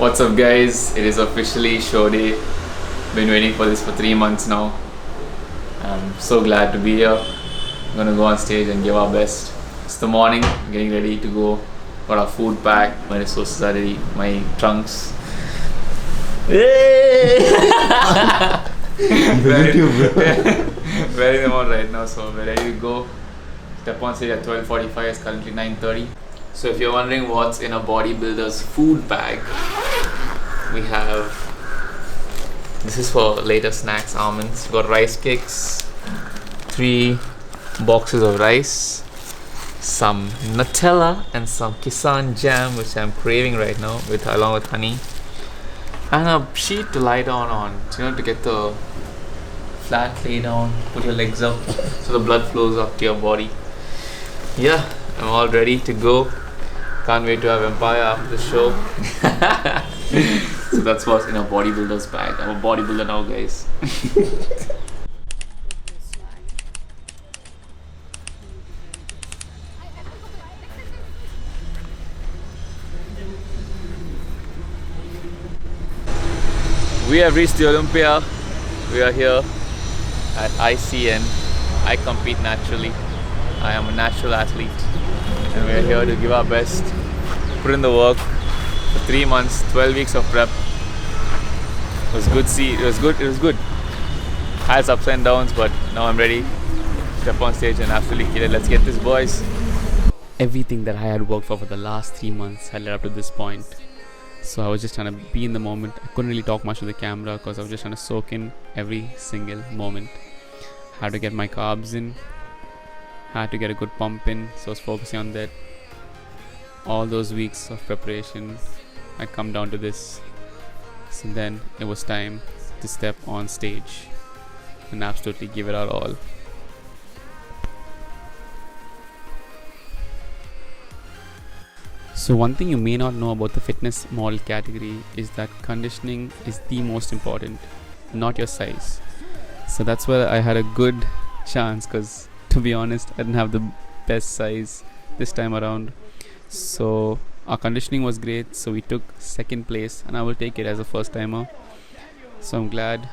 What's up guys, it is officially show day. Been waiting for this for 3 months now. I'm so glad to be here. I'm gonna go on stage and give our best. It's the morning, getting ready to go. Got our food packed, my resources are ready, my trunks. Wearing them on right now, so we're ready to go. Step on stage at 12:45, it's currently 9:30. So if you're wondering what's in a bodybuilder's food bag, we have, this is for later snacks, almonds. We've got rice cakes, 3 boxes of rice, some Nutella and some Kisan jam, which I'm craving right now, along with honey, and a sheet to lie down on, to get the flat lay down, put your legs up so the blood flows up to your body. Yeah, I'm all ready to go. Can't wait to have Empire after the show. So that's what's in a bodybuilder's bag. I'm a bodybuilder now, guys. We have reached the Olympia. We are here at ICN. I compete naturally. I am a natural athlete. And we are here to give our best, put in the work for 3 months, 12 weeks of prep. It was good. It was good. Had its ups and downs, but now I'm ready. Step on stage and absolutely kill it. Let's get this, boys. Everything that I had worked for the last 3 months had led up to this point. So I was just trying to be in the moment. I couldn't really talk much to the camera because I was just trying to soak in every single moment. Had to get my carbs in. Had to get a good pump in, so I was focusing on that. All those weeks of preparation had come down to this. So then it was time to step on stage and absolutely give it our all. So one thing you may not know about the fitness model category is that conditioning is the most important, not your size. So that's where I had a good chance, because to be honest, I didn't have the best size this time around. So our conditioning was great, so we took 2nd place, and I will take it as a first timer. So I'm glad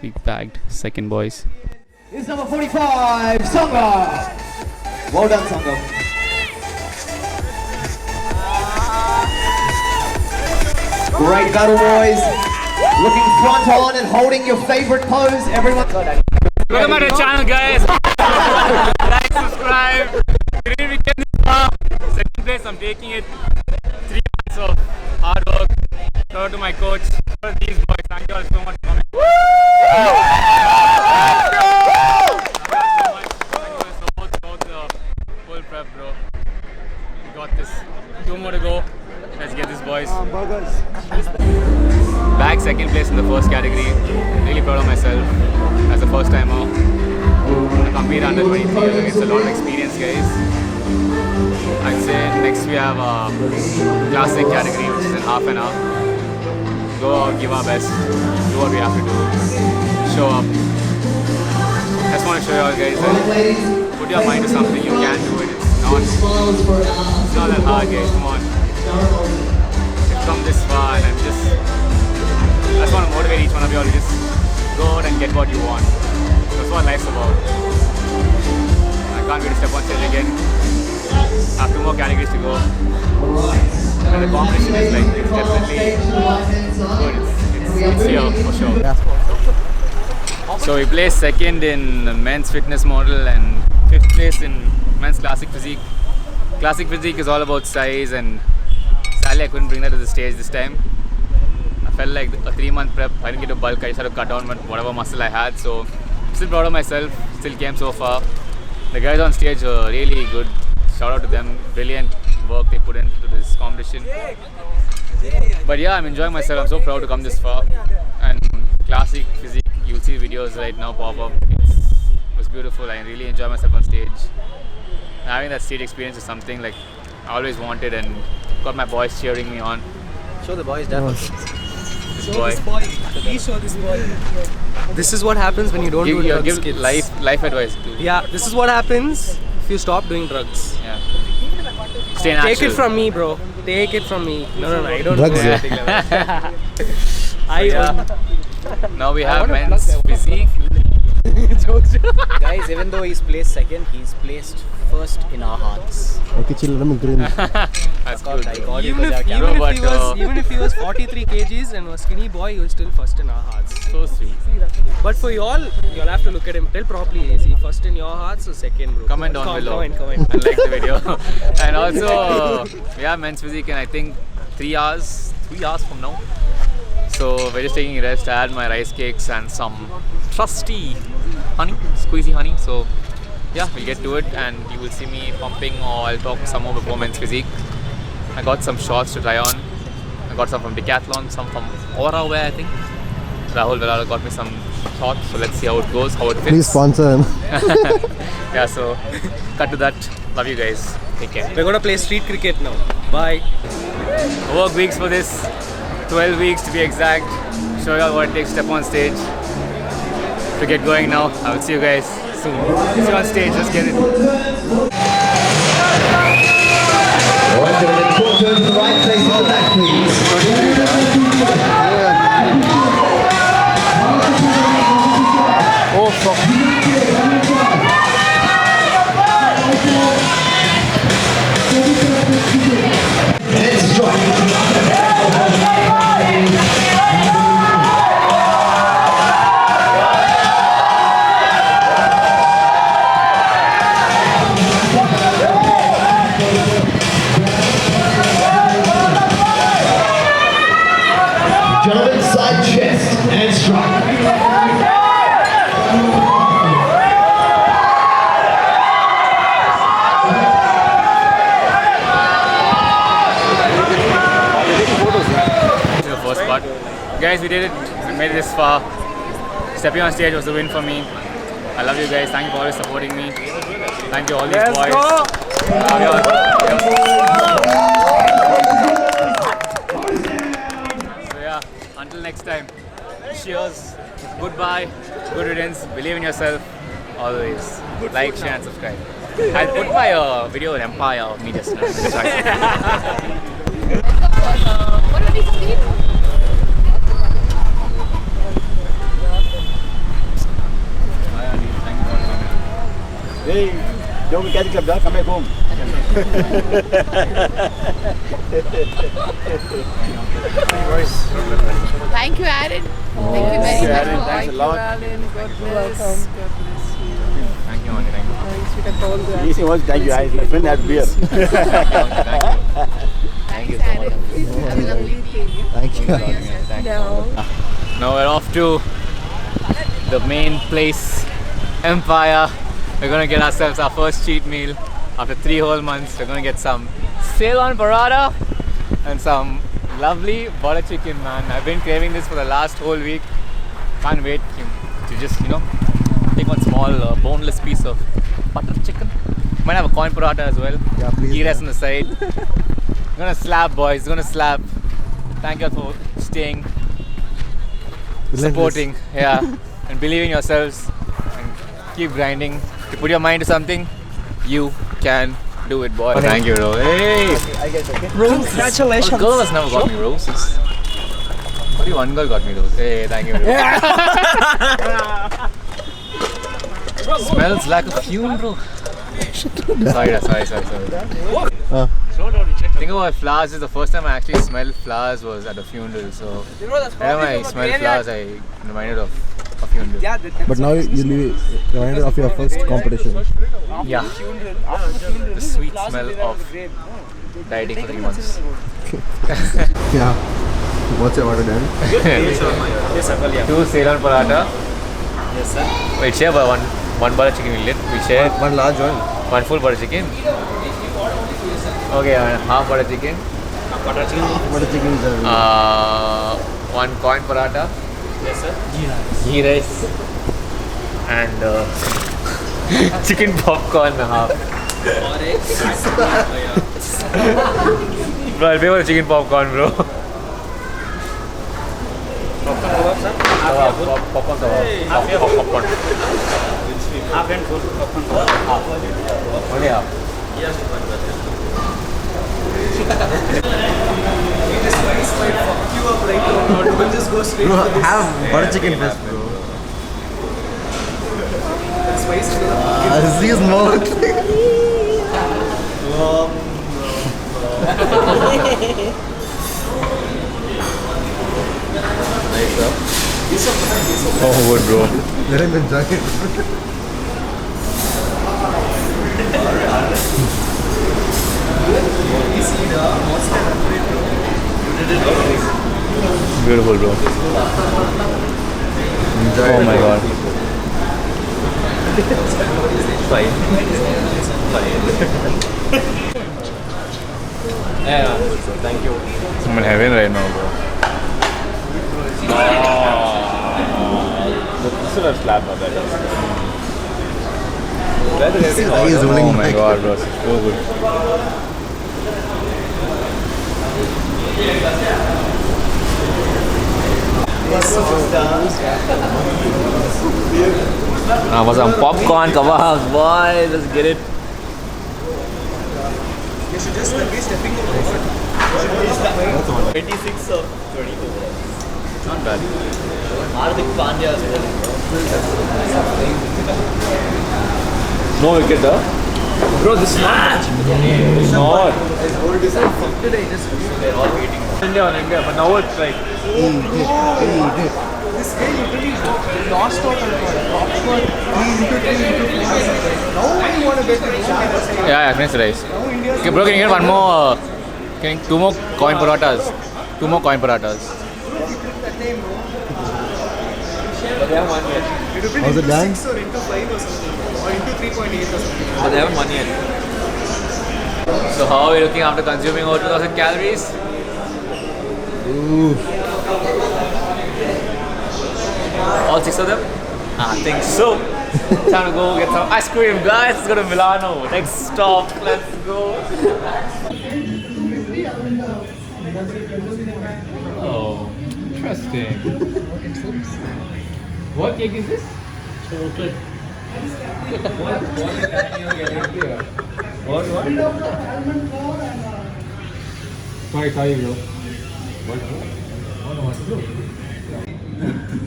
we bagged 2nd, boys. It's number 45, Sangha. Well done, Sangha. Great battle, boys. Looking front on and holding your favorite pose. Everyone. Welcome to the channel, guys. Like, subscribe. Great weekend this far. 2nd place, I'm taking it. 3 months of hard work. Shout out to my coach. Shout out to these boys. Thank you all so much for coming. Full prep, bro. We got this. 2 more to go. Let's get this, boys. Back 2nd place in the first category. Really proud of myself as a first timer. I compete under 23. It's a lot of experience, guys. I'd say next we have a classic category, which is in half an hour. Go out, give our best, do what we have to do, show up. I just want to show you all, guys, that put your mind to something, you can do it. It's not that hard, guys. Come on. You've come this far, and I just want to motivate each one of you all to just go out and get what you want. That's what life's about. I can't wait to step on stage again. I have 2 more categories to go. And the competition is like, it's definitely good. It's here for sure. So we placed 2nd in men's fitness model and 5th place in men's classic physique. Classic physique is all about size, and sadly I couldn't bring that to the stage this time. I felt like a 3-month prep, I didn't get to bulk, I just had to cut down whatever muscle I had. So I'm still proud of myself, still came so far. The guys on stage were really good. Shout out to them, brilliant work they put into this competition. But yeah, I'm enjoying myself, I'm so proud to come this far. And classic physique, you'll see videos right now pop up. It was beautiful, I really enjoy myself on stage. Having that stage experience is something like I always wanted, and got my boys cheering me on. Show the boys, definitely. This boy. Please show this boy. This is what happens when you don't do drugs, give kids. life advice, dude. Yeah, this is what happens if you stop doing drugs. Yeah. Stay natural. Take it from me, bro. Take it from me. No, I don't Drugs, do yeah. anything like that. I Now we have men's physique. Guys, even though he's placed second, he's placed first in our hearts. Okay, chill. Let me grin. That's good. I Bro. called you even because if, our even, camera. if he was, even if he was 43 kgs and was skinny boy, he was still first in our hearts. So sweet. But for y'all, you'll have to look at him. Tell properly, is he first in your hearts or second, bro? Comment down below. Comment. And like the video. And also, we have men's physique in I think 3 hours from now. So we're just taking a rest. I had my rice cakes and some trusty honey, squeezy honey. So yeah, we'll get to it and you will see me pumping or I'll talk some more before men's physique. I got some shorts to try on. I got some from Decathlon, some from Aura Wear I think. Rahul Velala got me some shorts, so let's see how it goes, how it fits. Please sponsor him. Yeah, so cut to that. Love you guys. Take care. We're gonna play street cricket now. Bye. Work weeks for this. 12 weeks to be exact. Show you all what it takes to step on stage. To get going now. I will see you guys soon. See you on stage. Let's get it. Alright, gentlemen, talk to the right place at the back, please. And strike. Gentlemen, side chest and strike. This is the first part. Guys, we did it. We made it this far. Stepping on stage was a win for me. I love you guys. Thank you for always supporting me. Thank you all these boys. Love you all. So yeah, until next time. Cheers. Goodbye. Good riddance. Believe in yourself. Always. Like, share and subscribe. I'll put my video on Empire Media Center. What are these people? Hey, don't be catching club, dog. Come back home. Thank you, Aaron. Thank you very much. Aaron. Thanks a lot. Alan. God bless. God bless you. Thank you, Auntie. Thank you. Nice to have called you. Easy was, thank you, guys. My friend had beer. Thank you, Auntie. Thank you. Thanks, Aaron. Have a lovely day. Thank you. Thank you. Now we're off to the main place, Empire. We're gonna get ourselves our first cheat meal after 3 whole months. We're gonna get some Ceylon paratha and some lovely butter chicken, man. I've been craving this for the last whole week. Can't wait to just, take one small boneless piece of butter chicken. Might have a corn paratha as well. Yeah, please, Ghee rice yeah. on the side. Gonna slap, boys. Gonna slap. Thank you all for staying, supporting, yeah, and believe in yourselves and keep grinding. If you put your mind to something, you can do it, boy. Thank you, bro. Hey, Congratulations. a girl has never got me roses. Only one girl got me roses. Hey, thank you, bro. Smells like a fume, bro. Sorry. Think about flowers. This is the first time I actually smelled flowers was at a funeral. So whenever I smell flowers, I reminded of a funeral. Yeah, But now you'll be reminded of your first competition. Yeah. The sweet smell of dieting for 3 months. Yeah. What's your order, Dan? 2 Ceylon paratha. Yes, sir. Wait, share by one butter chicken will we share One large one. one full butter chicken. Okay, half butter chicken. Butter chicken. Butter chicken is One corn paratha. Yes, sir. Ghee rice. And chicken popcorn half. Bro, I'll pay for the chicken popcorn, bro. Popcorn kebab. Popcorn. Half and full. Only half. Bro, have butter chicken first, bro. This is more. Oh, good, bro. Let him enjoy it. Beautiful, bro. Enjoy Oh it. my god. Thank you. I'm in heaven right now, bro. This is a slap of that. He is rolling Oh my back. god, bro. So good. For some popcorn kebabs, boy. Let's get it. You should just be stepping forward. 26 of 22. Not bad. Hardik Pandya is bowling. No wicket, huh? Bro, this is not. It's not. Today, they're all waiting. India on India, but now it's like. This guy literally lost out on top score 3 into 3 into 4. Now you want to get the chance. Yeah, finish the rice. Okay, bro, can you get one more? Two more coin parathas? Two more coin parathas. How's it done? 6 or into 5 or something. Or into 3.8 or something. But they haven't money yet. So how are we looking after consuming over 2,000 calories? All 6 of them? I think so. Time to go get some ice cream, guys. Let's go to Milano. Next stop. Let's go. Oh, interesting. What cake is this? Chocolate. What is Daniel getting here? What? Sorry, bro.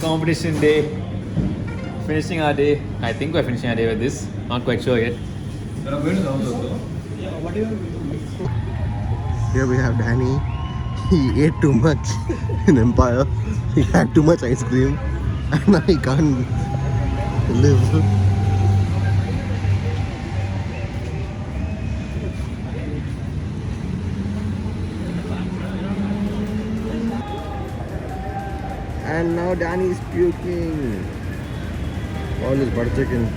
Competition day. Finishing our day. I think we're finishing our day with this. Not quite sure yet. Here we have Danny. He ate too much in Empire. He had too much ice cream. And now he can't live. And now Danny's puking. All his butter chicken.